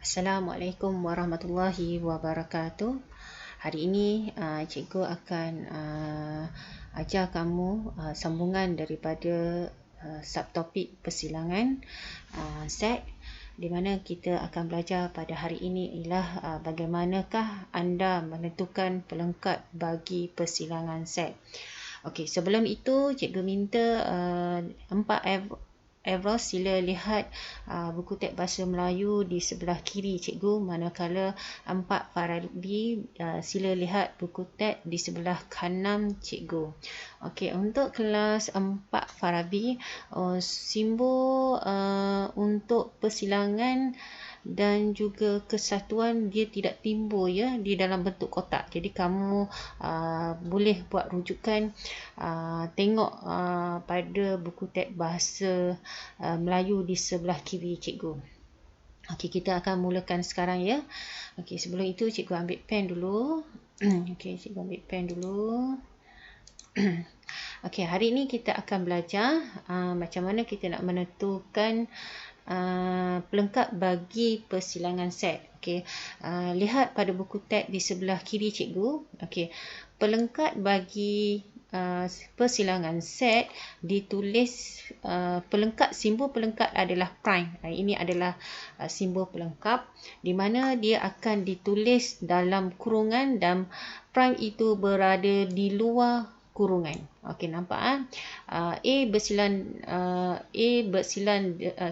Assalamualaikum warahmatullahi wabarakatuh. Hari ini cikgu akan ajar kamu sambungan daripada subtopik persilangan set, di mana kita akan belajar pada hari ini ialah bagaimanakah anda menentukan pelengkap bagi persilangan set. Okey, sebelum itu cikgu minta 4 Evros sila lihat buku teks bahasa Melayu di sebelah kiri cikgu, manakala 4 Farabi sila lihat buku teks di sebelah kanan cikgu. Okey, untuk kelas 4 Farabi, simbol untuk persilangan dan juga kesatuan dia tidak timbul ya di dalam bentuk kotak. Jadi kamu boleh buat rujukan, tengok pada buku teks bahasa Melayu di sebelah kiri cikgu. Okey, kita akan mulakan sekarang ya. Okey, sebelum itu cikgu ambil pen dulu. Okey, cikgu ambil pen dulu. Okey, hari ini kita akan belajar macam mana kita nak menentukan pelengkap bagi persilangan set. Okey, lihat pada buku teks di sebelah kiri cikgu. Okey, pelengkap bagi persilangan set ditulis simbol pelengkap adalah prime. Ini adalah simbol pelengkap di mana dia akan ditulis dalam kurungan dan prime itu berada di luar kurungan. Okey, nampak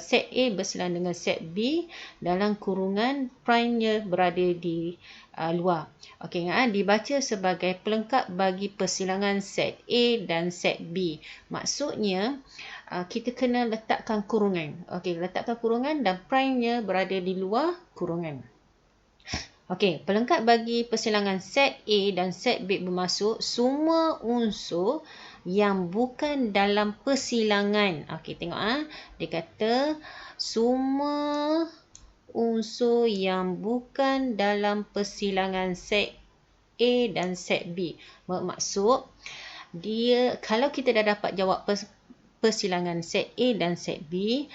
set A bersilang dengan set B dalam kurungan, prime-nya berada di luar. Okey, dibaca sebagai pelengkap bagi persilangan set A dan set B. Maksudnya kita kena letakkan kurungan. Okey, letakkan kurungan dan prime-nya berada di luar kurungan. Okey, pelengkap bagi persilangan set A dan set B bermaksud semua unsur yang bukan dalam persilangan. Okey, tengok dia kata semua unsur yang bukan dalam persilangan set A dan set B. Bermaksud dia, kalau kita dah dapat jawab persilangan set A dan set B,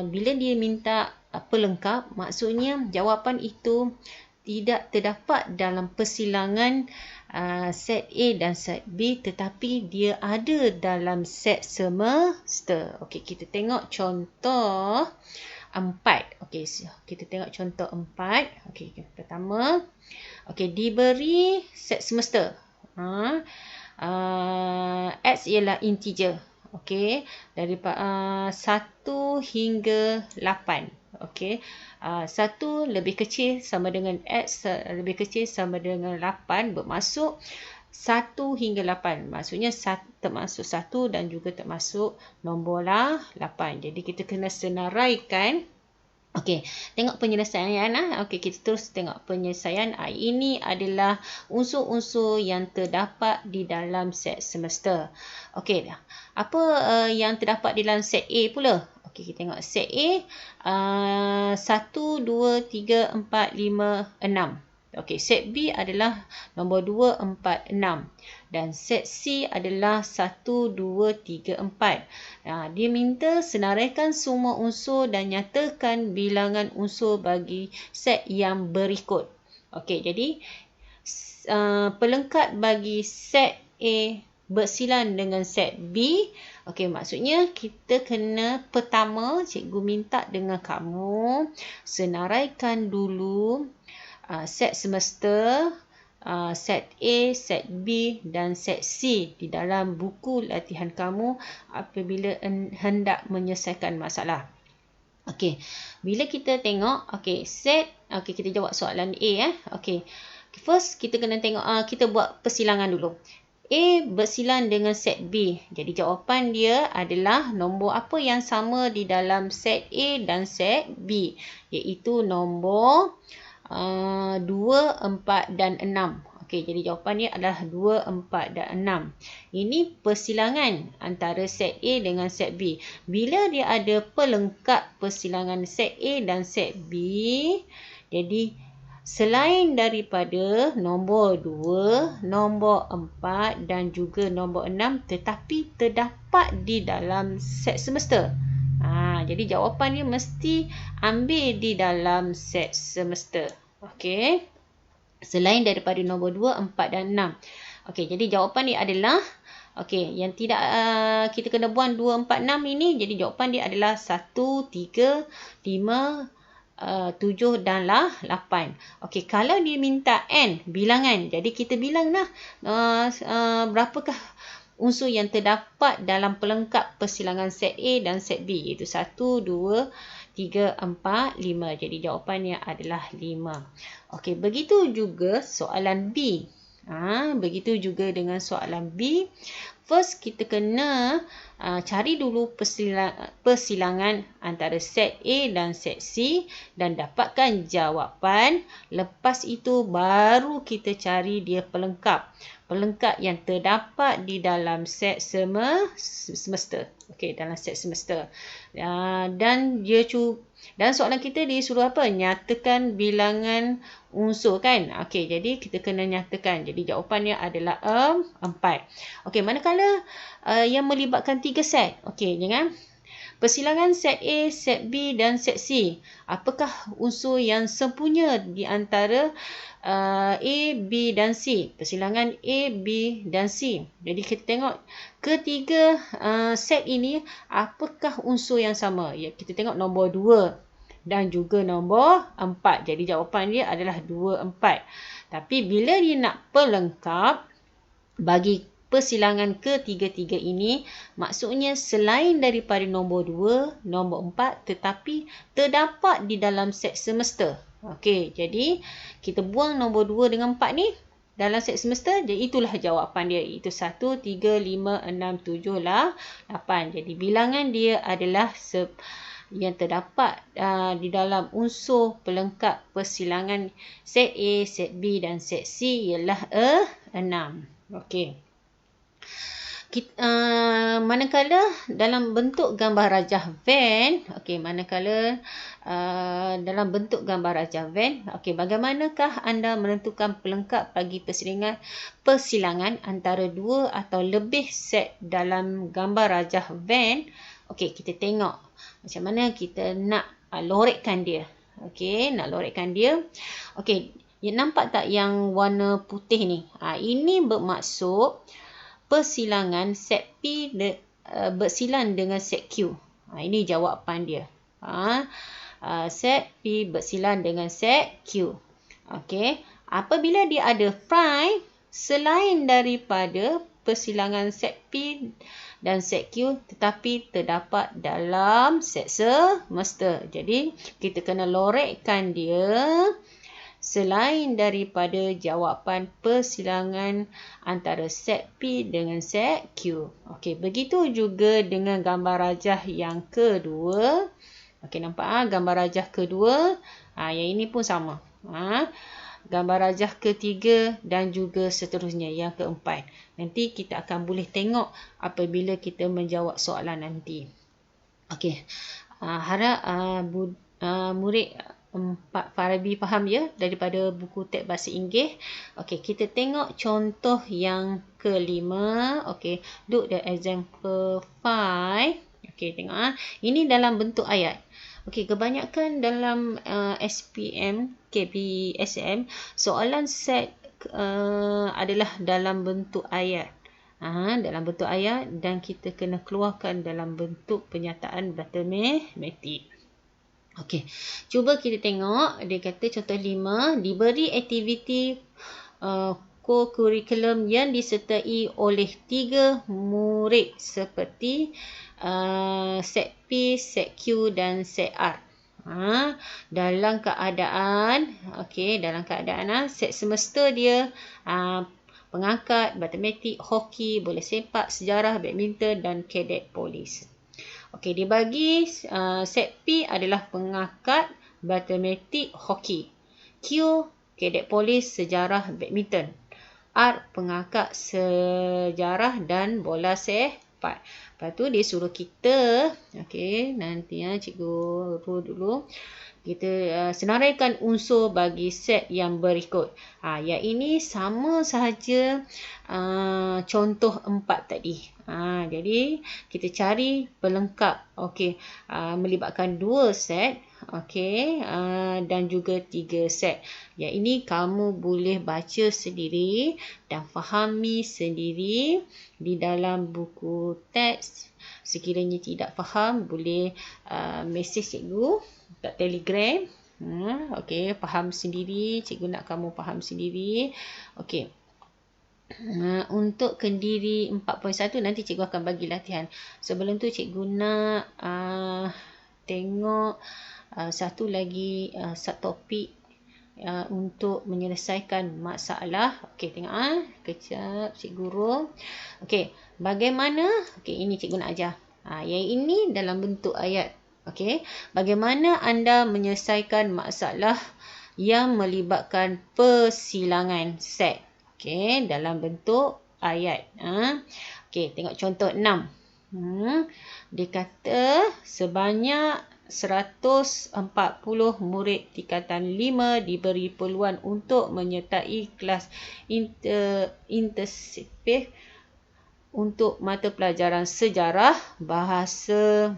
bila dia minta pelengkap, maksudnya jawapan itu tidak terdapat dalam persilangan set A dan set B, tetapi dia ada dalam set semesta. Okey, kita tengok contoh 4. Okey, kita tengok contoh 4. Okey, pertama. Okey, diberi set semesta. X ialah integer. Okey, daripada 1 hingga 8. Okey, 1 lebih kecil sama dengan X lebih kecil sama dengan 8, bermaksud 1 hingga 8. Maksudnya termasuk 1 dan juga termasuk nombor 8. Jadi kita kena senaraikan. Okey, tengok penyelesaian. Okey, kita terus tengok penyelesaian. Ini adalah unsur-unsur yang terdapat di dalam set semesta. Okey, apa yang terdapat di dalam set A pula? Okey, kita tengok set A. 1, 2, 3, 4, 5, 6. Okey, set B adalah nombor 2, 4, 6. Dan set C adalah 1, 2, 3, 4. Dia minta senaraikan semua unsur dan nyatakan bilangan unsur bagi set yang berikut. Okey, jadi pelengkap bagi set A bersilang dengan set B. Okey, maksudnya kita kena, pertama cikgu minta dengan kamu senaraikan dulu set semesta, set A, set B dan set C di dalam buku latihan kamu apabila hendak menyelesaikan masalah. Okey, bila kita tengok, kita jawab soalan A. Okey, first kita kena tengok, kita buat persilangan dulu. A bersilang dengan set B. Jadi jawapan dia adalah nombor apa yang sama di dalam set A dan set B, iaitu nombor 2, 4 dan 6. Okey, jadi jawapannya adalah 2, 4 dan 6. Ini persilangan antara set A dengan set B. Bila dia ada pelengkap persilangan set A dan set B, jadi selain daripada nombor 2, nombor 4 dan juga nombor 6, tetapi terdapat di dalam set semesta. Jadi jawapan dia mesti ambil di dalam set semester. Okey. Selain daripada nombor 2, 4 dan 6. Okey, jadi jawapan dia adalah yang tidak kita kena buang 2, 4, 6 ini. Jadi jawapan dia adalah 1, 3, 5, 7 dan 8. Okey, kalau dia minta n bilangan, jadi kita bilanglah berapakah unsur yang terdapat dalam pelengkap persilangan set A dan set B, iaitu 1, 2, 3, 4, 5. Jadi jawapannya adalah 5. Okey, begitu juga soalan B. Begitu juga dengan soalan B. First, kita kena cari dulu persilangan antara set A dan set C dan dapatkan jawapan. Lepas itu baru kita cari dia pelengkap yang terdapat di dalam set semester. Okey, dalam set semester. Dan soalan kita dia suruh apa? Nyatakan bilangan unsur kan? Okey, jadi kita kena nyatakan. Jadi jawapannya adalah 4. Okey, manakala yang melibatkan 3 set. Okey, jangan. Persilangan set A, set B dan set C. Apakah unsur yang sempunya di antara A, B dan C? Persilangan A, B dan C. Jadi kita tengok ketiga set ini apakah unsur yang sama? Ya, kita tengok nombor 2 dan juga nombor 4. Jadi jawapan dia adalah 2, 4. Tapi bila dia nak pelengkap bagi persilangan ketiga-tiga ini, maksudnya selain daripada nombor 2, nombor 4 tetapi terdapat di dalam set semester. Okey, jadi kita buang nombor 2 dengan 4 ni dalam set semester, jadi itulah jawapan dia. Itu 1, 3, 5, 6, 7, 8. Jadi bilangan dia adalah yang terdapat di dalam unsur pelengkap persilangan set A, set B dan set C ialah 6. Okey. Manakala dalam bentuk gambar rajah Venn, dalam bentuk gambar rajah Venn, bagaimanakah anda menentukan pelengkap bagi persilangan antara 2 atau lebih set dalam gambar rajah Venn? Okey, kita tengok macam mana kita nak lorekkan dia. Okey, nak lorekkan dia. Okey, nampak tak yang warna putih ni? Ini bermaksud persilangan set P bersilang dengan set Q. Ini jawapan dia. Set P bersilang dengan set Q. Okey. Apabila dia ada prime selain daripada persilangan set P dan set Q tetapi terdapat dalam set semester. Jadi kita kena lorekkan dia selain daripada jawapan persilangan antara set P dengan set Q. Okey, begitu juga dengan gambar rajah yang kedua. Okey, nampak gambar rajah kedua. Yang ini pun sama. Gambar rajah ketiga dan juga seterusnya yang keempat. Nanti kita akan boleh tengok apabila kita menjawab soalan nanti. Okey. Harap murid Pak Farabi faham ya daripada buku teks bahasa Inggeris. Okey, kita tengok contoh yang kelima. Okey, look the example 5. Okey, tengok ini dalam bentuk ayat. Okey, kebanyakan dalam SPM, KPSM, soalan set adalah dalam bentuk ayat. Dalam bentuk ayat dan kita kena keluarkan dalam bentuk pernyataan matematik. Okey, cuba kita tengok. Dia kata contoh 5, diberi aktiviti co-curriculum yang disertai oleh 3 murid seperti set P, set Q dan set R. Dalam keadaan set semester dia pengangkat, matematik, hoki, bola sepak, sejarah, badminton dan kadet polis. Okey, dia bagi set P adalah pengangkat, matematik, hoki. Q, kadet polis, sejarah, badminton. R, pengangkat, sejarah dan bola sepak. Lepas tu dia suruh kita, okey, nanti cikgu urut dulu. Kita senaraikan unsur bagi set yang berikut. Yang ini sama sahaja contoh 4 tadi. Jadi kita cari pelengkap, okey, melibatkan 2 set, okey, dan juga 3 set. Yang ini kamu boleh baca sendiri dan fahami sendiri di dalam buku teks. Sekiranya tidak faham, boleh mesej cikgu kat Telegram. Okey, faham sendiri, cikgu nak kamu faham sendiri. Okey. Untuk kendiri 4.1 nanti cikgu akan bagi latihan. Sebelum tu cikgu nak tengok satu lagi subtopik untuk menyelesaikan masalah. Okey, tengok kejap cikgu urut. Okey, bagaimana? Okey, ini cikgu nak ajar. Yang ini dalam bentuk ayat. Okey, bagaimana anda menyelesaikan masalah yang melibatkan persilangan set? Okey, dalam bentuk ayat. Okey, tengok contoh 6. Dia kata sebanyak 140 murid tingkatan 5 diberi peluang untuk menyertai kelas intensif untuk mata pelajaran sejarah bahasa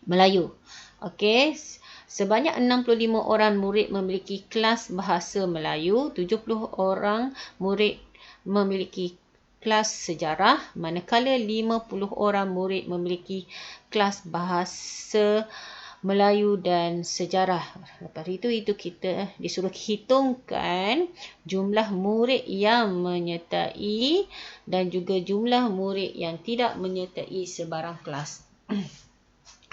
Melayu. Okey, sebanyak 65 orang murid memiliki kelas bahasa Melayu, 70 orang murid memiliki kelas sejarah, manakala 50 orang murid memiliki kelas bahasa Melayu dan sejarah. Lepas itu kita disuruh hitungkan jumlah murid yang menyertai dan juga jumlah murid yang tidak menyertai sebarang kelas.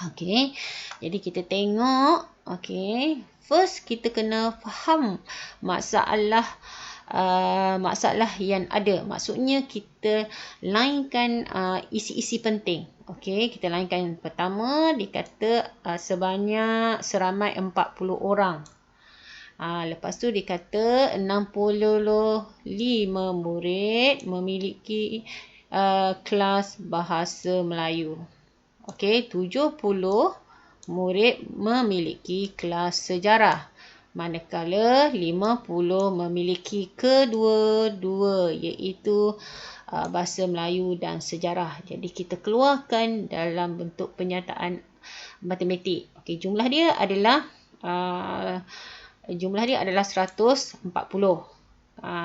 Okey, jadi kita tengok. Okey, first kita kena faham masalah yang ada. Maksudnya kita lainkan isi-isi penting. Okey, kita lainkan. Pertama, dikata seramai 40 orang. Lepas tu dikata 65 murid memiliki kelas bahasa Melayu. Okey, 70 murid memiliki kelas sejarah. Manakala 50 memiliki kedua-dua, iaitu bahasa Melayu dan sejarah. Jadi kita keluarkan dalam bentuk penyataan matematik. Okey, jumlah dia adalah 140.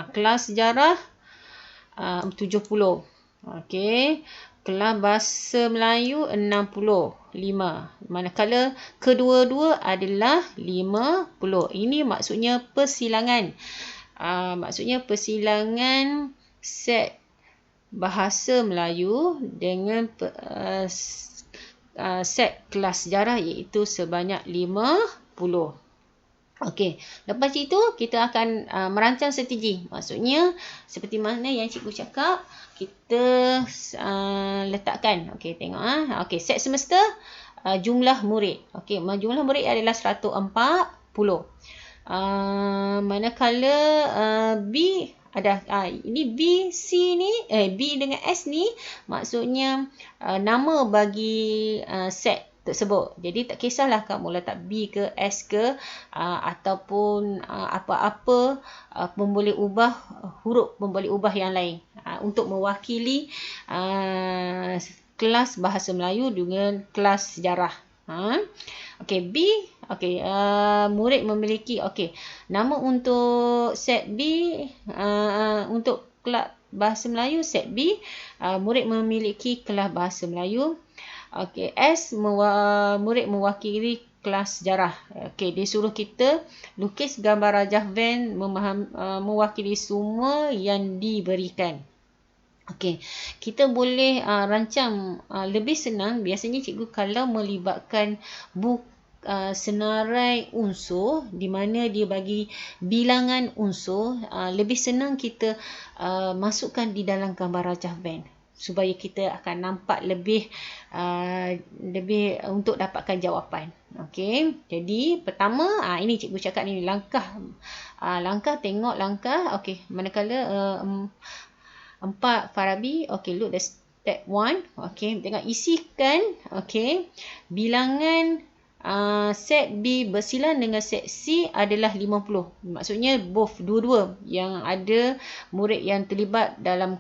Kelas sejarah 70. Okey. Kelas bahasa Melayu 65. Manakala kedua-dua adalah 50. Ini maksudnya persilangan. Maksudnya persilangan set bahasa Melayu dengan set kelas sejarah, iaitu sebanyak 50. Okey, lepas itu kita akan merancang strategi. Maksudnya seperti mana yang cikgu cakap, kita letakkan. Okey, tengok Okey, set semester jumlah murid. Okey, jumlah murid adalah 140. Manakala B ada ini B, C ni B dengan S ni maksudnya nama bagi set tersebut. Jadi tak kisahlah kamu letak B ke S ke ataupun apa-apa pun boleh ubah huruf, pun boleh ubah yang lain untuk mewakili kelas bahasa Melayu dengan kelas sejarah. Okey, B. Okey, murid memiliki nama untuk set B untuk kelas bahasa Melayu set B, murid memiliki kelas bahasa Melayu. Okey, S murid mewakili kelas sejarah. Okey, dia suruh kita lukis gambar rajah van mewakili semua yang diberikan. Okey, kita boleh rancang lebih senang. Biasanya cikgu kalau melibatkan senarai unsur di mana dia bagi bilangan unsur, lebih senang kita masukkan di dalam gambar rajah van, supaya kita akan nampak lebih untuk dapatkan jawapan. Okey, jadi pertama ini cikgu cakap ni langkah tengok langkah. Okey, manakala 4 Farabi, okey, look the tab 1. Okey, tengok isikan bilangan set B bersilang dengan set C adalah 50. Maksudnya dua-dua yang ada murid yang terlibat dalam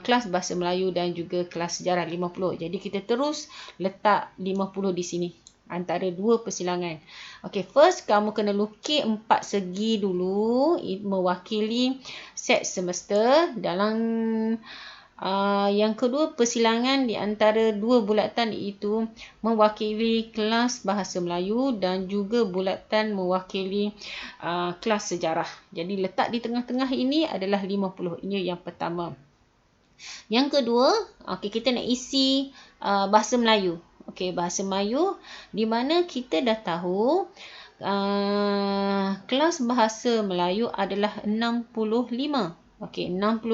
kelas Bahasa Melayu dan juga kelas sejarah 50. Jadi kita terus letak 50 di sini antara dua persilangan. Okey, first kamu kena lukis 4 segi dulu mewakili set semester. Dalam yang kedua, persilangan di antara dua bulatan itu mewakili kelas Bahasa Melayu dan juga bulatan mewakili kelas sejarah. Jadi letak di tengah-tengah ini adalah 50. Ini yang pertama. Yang kedua, kita nak isi Bahasa Melayu. Bahasa Melayu di mana kita dah tahu kelas Bahasa Melayu adalah 65. 65.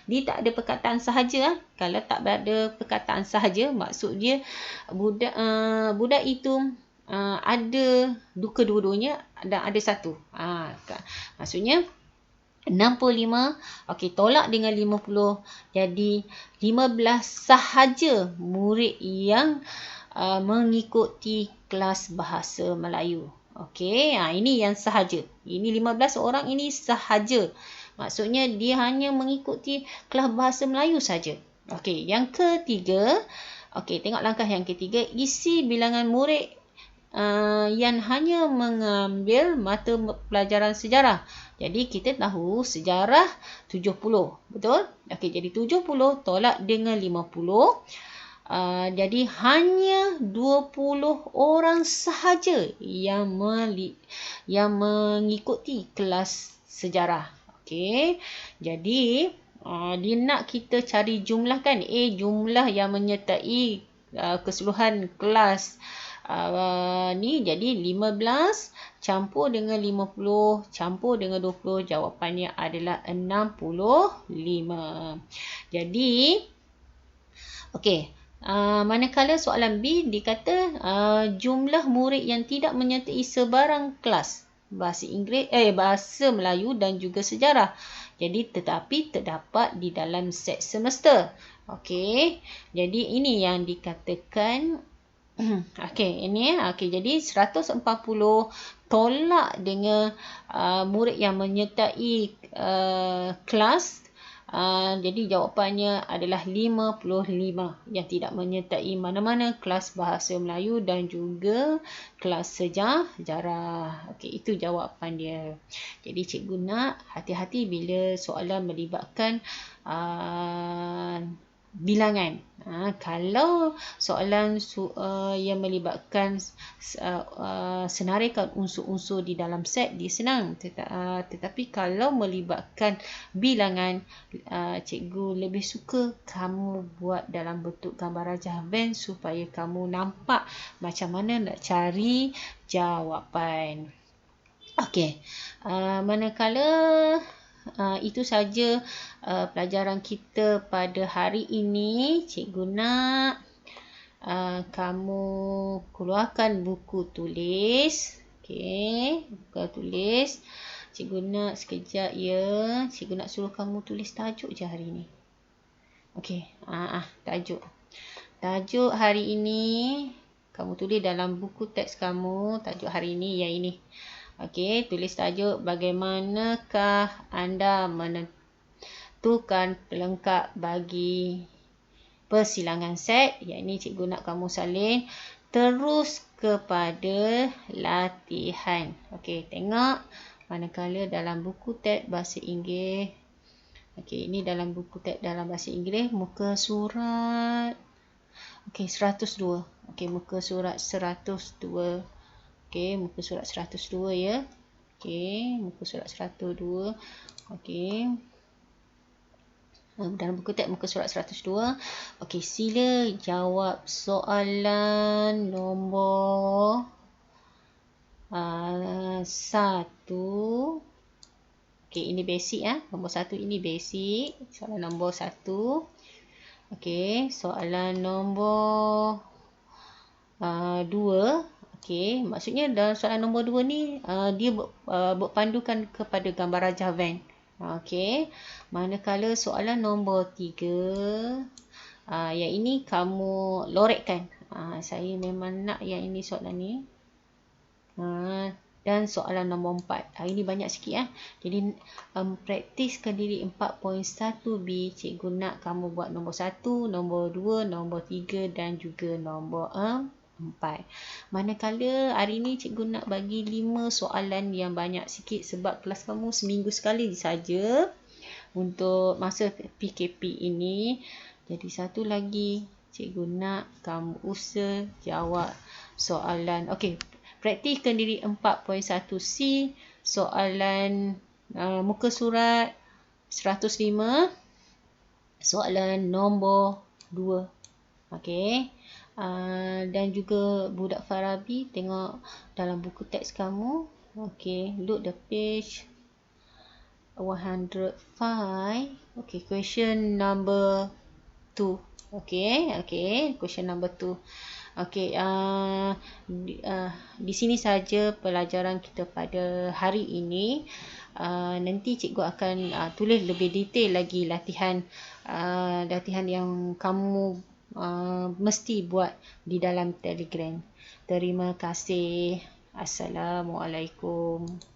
Dia tak ada perkataan sahaja. Kalau tak ada perkataan sahaja, maksud dia budak itu ada kedua-duanya dan ada satu. Maksudnya 65, tolak dengan 50. Jadi 15 sahaja murid yang mengikuti kelas Bahasa Melayu. Ini yang sahaja. Ini 15 orang ini sahaja. Maksudnya dia hanya mengikuti kelas Bahasa Melayu saja. Yang ketiga, tengok langkah yang ketiga, isi bilangan murid yang hanya mengambil mata pelajaran sejarah. Jadi kita tahu sejarah 70, betul? Jadi 70 tolak dengan 50. Jadi hanya 20 orang sahaja yang mengikuti kelas sejarah. Jadi dia nak kita cari jumlah kan. Jumlah yang menyertai keseluruhan kelas ni. Jadi 15 campur dengan 50 campur dengan 20, jawapannya adalah 65. Jadi manakala soalan B dikata jumlah murid yang tidak menyertai sebarang kelas Bahasa Melayu dan juga sejarah. Jadi tetapi terdapat di dalam set semester. Jadi ini yang dikatakan jadi 140 tolak dengan murid yang menyertai kelas. Jadi jawapannya adalah 55 yang tidak menyertai mana-mana kelas Bahasa Melayu dan juga kelas sejarah. Itu jawapan dia. Jadi cikgu nak hati-hati bila soalan melibatkan bilangan. Kalau soalan yang melibatkan senaraikan unsur-unsur di dalam set, dia senang. Tetapi kalau melibatkan bilangan, cikgu lebih suka kamu buat dalam bentuk gambar rajah Venn supaya kamu nampak macam mana nak cari jawapan. Manakala itu saja pelajaran kita pada hari ini. Cikgu nak kamu keluarkan buku tulis. Buku tulis. Cikgu nak sekejap ya. Cikgu nak suruh kamu tulis tajuk je hari ini. Tajuk. Tajuk hari ini kamu tulis dalam buku teks kamu. Tajuk hari ini yang ini. Tulis tajuk bagaimanakah anda menentukan pelengkap bagi persilangan set. Yang ini cikgu nak kamu salin terus kepada latihan. Tengok manakala dalam buku teks bahasa Inggeris. Ini dalam buku teks dalam bahasa Inggeris muka surat 102. Muka surat 102. Muka surat 102 ya. Muka surat 102. Dalam buku teks muka surat 102. Sila jawab soalan nombor 1. Ini basic ya. Nombor 1 ini basic. Soalan nombor 1. Soalan nombor 2. Maksudnya dalam soalan nombor 2 ni dia berpandukan kepada gambar rajah Venn. Manakala soalan nombor 3 Yang ini kamu lorekkan. Saya memang nak yang ini soalan ni. Dan soalan nombor 4. Ini banyak sikit. Jadi praktiskan diri 4.1b. Cikgu nak kamu buat nombor 1, nombor 2, nombor 3 dan juga nombor 4. Manakala hari ni cikgu nak bagi 5 soalan yang banyak sikit sebab kelas kamu seminggu sekali saja untuk masa PKP ini. Jadi satu lagi, cikgu nak kamu usaha jawab soalan. Okey, praktiskan diri 4.1c, soalan muka surat 105, soalan nombor 2. Okey. Dan juga budak Farabi, tengok dalam buku teks kamu. Okey, look the page 105. Okey, question number 2. Okey, question number 2. Okey, di sini saja pelajaran kita pada hari ini. Nanti cikgu akan tulis lebih detail lagi latihan yang kamu mesti buat di dalam Telegram. Terima kasih. Assalamualaikum.